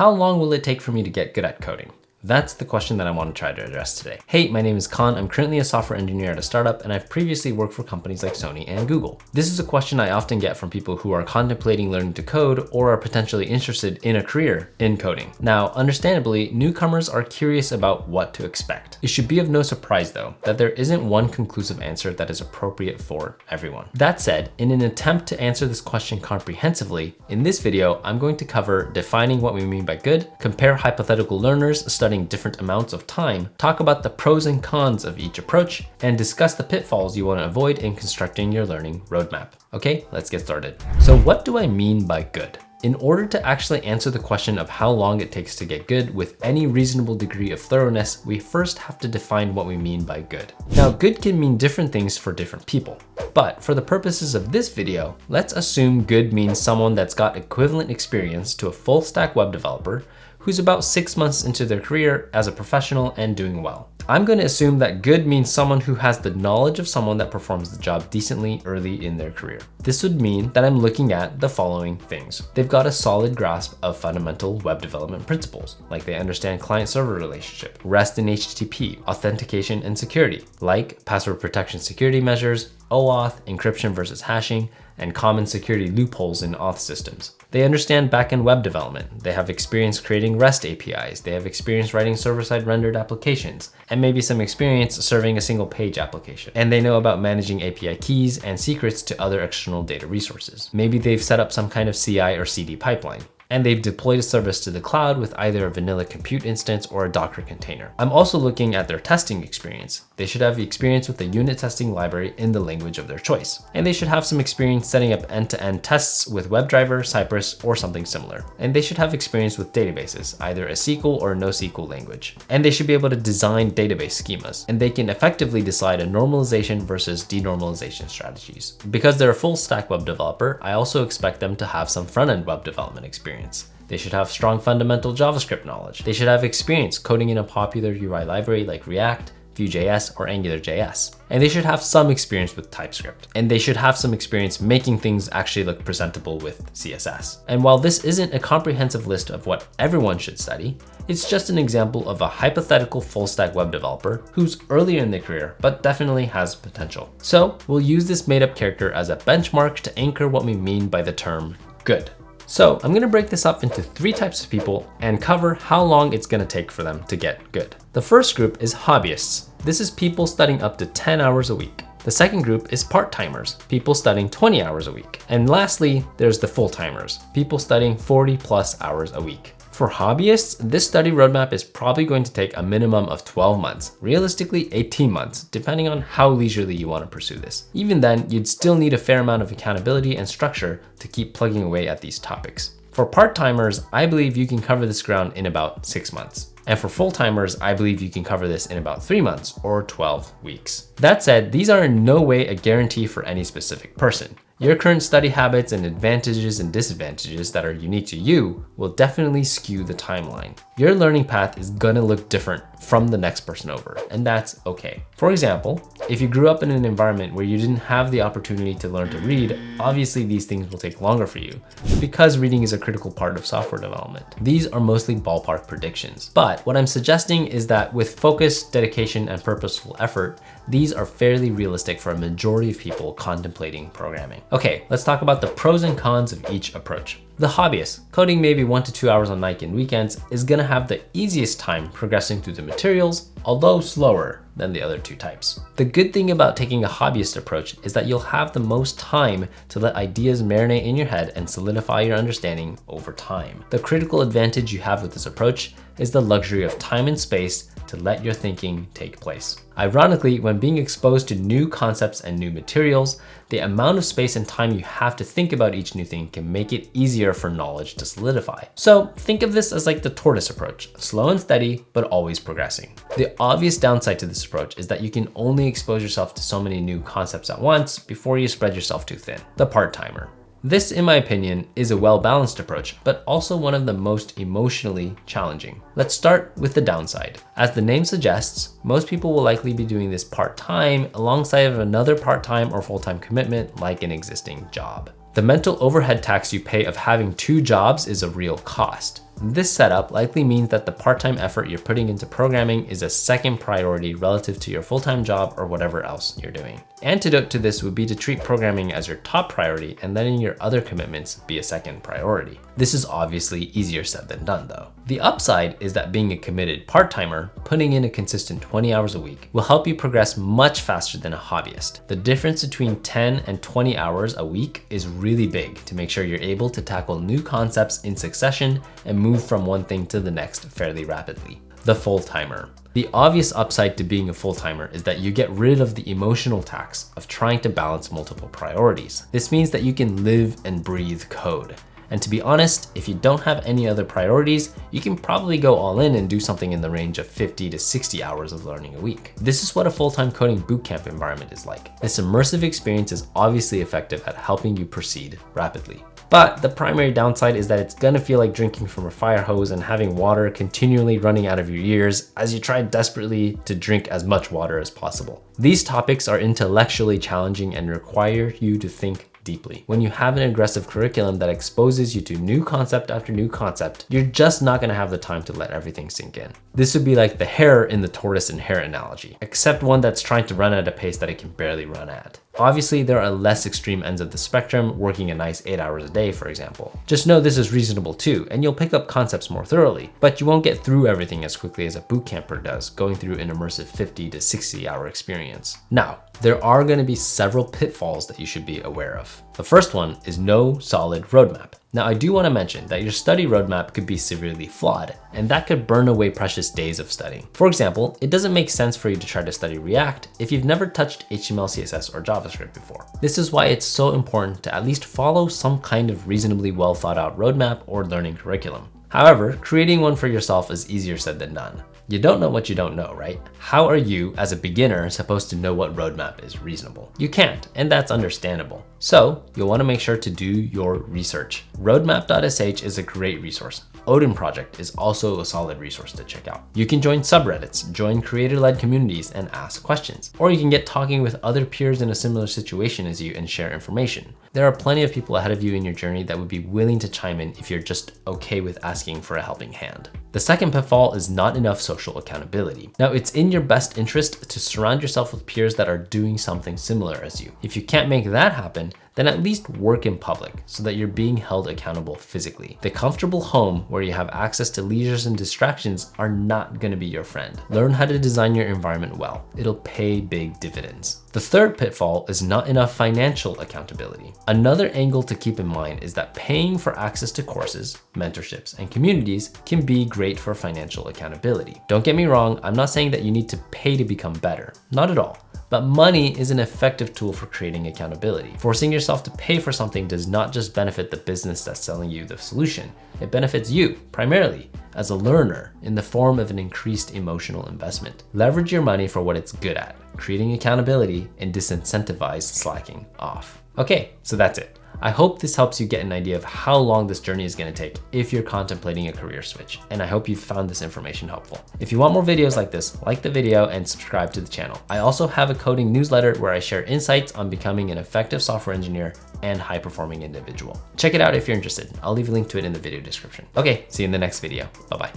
How long will it take for me to get good at coding? That's the question that I want to try to address today. Hey, my name is Khan. I'm currently a software engineer at a startup, and I've previously worked for companies like Sony and Google. This is a question I often get from people who are contemplating learning to code or are potentially interested in a career in coding. Now, understandably, newcomers are curious about what to expect. It should be of no surprise, though, that there isn't one conclusive answer that is appropriate for everyone. That said, in an attempt to answer this question comprehensively, in this video, I'm going to cover defining what we mean by good, compare hypothetical learners studying different amounts of time, talk about the pros and cons of each approach, and discuss the pitfalls you want to avoid in constructing your learning roadmap. Okay, let's get started. So what do I mean by good? In order to actually answer the question of how long it takes to get good with any reasonable degree of thoroughness, we first have to define what we mean by good. Now, good can mean different things for different people. But for the purposes of this video, let's assume good means someone that's got equivalent experience to a full stack web developer who's about 6 months into their career as a professional and doing well. I'm going to assume that good means someone who has the knowledge of someone that performs the job decently early in their career. This would mean that I'm looking at the following things. They've got a solid grasp of fundamental web development principles, like they understand client-server relationship, REST and HTTP, authentication and security, like password protection security measures, OAuth, encryption versus hashing, and common security loopholes in auth systems. They understand backend web development. They have experience creating REST APIs. They have experience writing server-side rendered applications, and maybe some experience serving a single page application. And they know about managing API keys and secrets to other external data resources. Maybe they've set up some kind of CI or CD pipeline, and they've deployed a service to the cloud with either a vanilla compute instance or a Docker container. I'm also looking at their testing experience. They should have experience with the unit testing library in the language of their choice. And they should have some experience setting up end-to-end tests with WebDriver, Cypress, or something similar. And they should have experience with databases, either a SQL or a NoSQL language. And they should be able to design database schemas. And they can effectively decide a normalization versus denormalization strategies. Because they're a full stack web developer, I also expect them to have some front-end web development experience. They should have strong fundamental JavaScript knowledge. They should have experience coding in a popular UI library like React, Vue.js, or AngularJS. And they should have some experience with TypeScript. And they should have some experience making things actually look presentable with CSS. And while this isn't a comprehensive list of what everyone should study, it's just an example of a hypothetical full stack web developer who's earlier in their career, but definitely has potential. So we'll use this made up character as a benchmark to anchor what we mean by the term good. So I'm gonna break this up into 3 types of people and cover how long it's gonna take for them to get good. The first group is hobbyists. This is people studying up to 10 hours a week. The second group is part-timers, people studying 20 hours a week. And lastly, there's the full-timers, people studying 40+ hours a week. For hobbyists, this study roadmap is probably going to take a minimum of 12 months, realistically 18 months, depending on how leisurely you want to pursue this. Even then, you'd still need a fair amount of accountability and structure to keep plugging away at these topics. For part-timers, I believe you can cover this ground in about 6 months. And for full-timers, I believe you can cover this in about 3 months or 12 weeks. That said, these are in no way a guarantee for any specific person. Your current study habits and advantages and disadvantages that are unique to you will definitely skew the timeline. Your learning path is gonna look different from the next person over, and that's okay. For example, if you grew up in an environment where you didn't have the opportunity to learn to read, obviously these things will take longer for you because reading is a critical part of software development. These are mostly ballpark predictions, but what I'm suggesting is that with focus, dedication, and purposeful effort, these are fairly realistic for a majority of people contemplating programming. Okay, let's talk about the pros and cons of each approach. The hobbyist, coding maybe 1 to 2 hours on night and weekends, is gonna have the easiest time progressing through the materials, although slower than the other 2 types. The good thing about taking a hobbyist approach is that you'll have the most time to let ideas marinate in your head and solidify your understanding over time. The critical advantage you have with this approach is the luxury of time and space to let your thinking take place. Ironically, when being exposed to new concepts and new materials, the amount of space and time you have to think about each new thing can make it easier for knowledge to solidify. So think of this as like the tortoise approach, slow and steady, but always progressing. The obvious downside to this approach is that you can only expose yourself to so many new concepts at once before you spread yourself too thin. The part-timer. This, in my opinion, is a well-balanced approach, but also one of the most emotionally challenging. Let's start with the downside. As the name suggests, most people will likely be doing this part-time alongside of another part-time or full-time commitment like an existing job. The mental overhead tax you pay of having 2 jobs is a real cost. This setup likely means that the part-time effort you're putting into programming is a second priority relative to your full-time job or whatever else you're doing. Antidote to this would be to treat programming as your top priority and letting your other commitments be a second priority. This is obviously easier said than done though. The upside is that being a committed part-timer, putting in a consistent 20 hours a week, will help you progress much faster than a hobbyist. The difference between 10 and 20 hours a week is really big to make sure you're able to tackle new concepts in succession and move from one thing to the next fairly rapidly. The full-timer. The obvious upside to being a full-timer is that you get rid of the emotional tax of trying to balance multiple priorities. This means that you can live and breathe code. And to be honest, if you don't have any other priorities, you can probably go all in and do something in the range of 50 to 60 hours of learning a week. This is what a full-time coding bootcamp environment is like. This immersive experience is obviously effective at helping you proceed rapidly. But the primary downside is that it's gonna feel like drinking from a fire hose and having water continually running out of your ears as you try desperately to drink as much water as possible. These topics are intellectually challenging and require you to think deeply. When you have an aggressive curriculum that exposes you to new concept after new concept, you're just not gonna have the time to let everything sink in. This would be like the hare in the tortoise and hare analogy, except one that's trying to run at a pace that it can barely run at. Obviously, there are less extreme ends of the spectrum, working a nice 8 hours a day, for example. Just know this is reasonable too, and you'll pick up concepts more thoroughly, but you won't get through everything as quickly as a bootcamper does, going through an immersive 50 to 60 hour experience. Now, there are gonna be several pitfalls that you should be aware of. The first one is no solid roadmap. Now, I do want to mention that your study roadmap could be severely flawed, and that could burn away precious days of studying. For example, it doesn't make sense for you to try to study React if you've never touched HTML, CSS, or JavaScript before. This is why it's so important to at least follow some kind of reasonably well thought out roadmap or learning curriculum. However, creating one for yourself is easier said than done. You don't know what you don't know, right? How are you, as a beginner, supposed to know what roadmap is reasonable? You can't, and that's understandable. So you'll want to make sure to do your research. Roadmap.sh is a great resource. Odin Project is also a solid resource to check out. You can join subreddits, join creator-led communities, and ask questions. Or you can get talking with other peers in a similar situation as you and share information. There are plenty of people ahead of you in your journey that would be willing to chime in if you're just okay with asking for a helping hand. The second pitfall is not enough social accountability. Now, it's in your best interest to surround yourself with peers that are doing something similar as you. If you can't make that happen, then at least work in public so that you're being held accountable physically. The comfortable home where you have access to leisures and distractions are not gonna be your friend. Learn how to design your environment well. It'll pay big dividends. The third pitfall is not enough financial accountability. Another angle to keep in mind is that paying for access to courses, mentorships, and communities can be great for financial accountability. Don't get me wrong, I'm not saying that you need to pay to become better. Not at all. But money is an effective tool for creating accountability. Forcing yourself to pay for something does not just benefit the business that's selling you the solution. It benefits you, primarily, as a learner in the form of an increased emotional investment. Leverage your money for what it's good at, creating accountability, and disincentivize slacking off. Okay, so that's it. I hope this helps you get an idea of how long this journey is going to take if you're contemplating a career switch, and I hope you found this information helpful. If you want more videos like this, like the video and subscribe to the channel. I also have a coding newsletter where I share insights on becoming an effective software engineer and high-performing individual. Check it out if you're interested. I'll leave a link to it in the video description. Okay, see you in the next video. Bye-bye.